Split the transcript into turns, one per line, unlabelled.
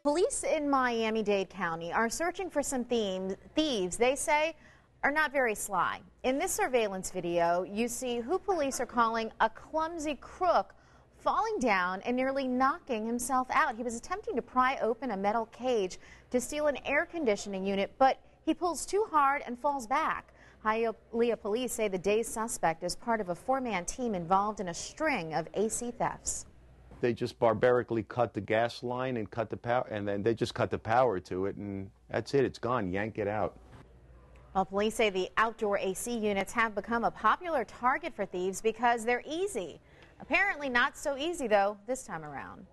Police in Miami-Dade County are searching for some thieves they say are not very sly. In this surveillance video, you see who police are calling a clumsy crook falling down and nearly knocking himself out. He was attempting to pry open a metal cage to steal an air conditioning unit, but he pulls too hard and falls back. Hialeah police say the dazed suspect is part of a four-man team involved in a string of AC thefts.
They just barbarically cut the gas line and cut the power, and then they just cut the power to it, and that's it. It's gone. Yank it out.
Well, police say the outdoor AC units have become a popular target for thieves because they're easy. Apparently not so easy, though, this time around.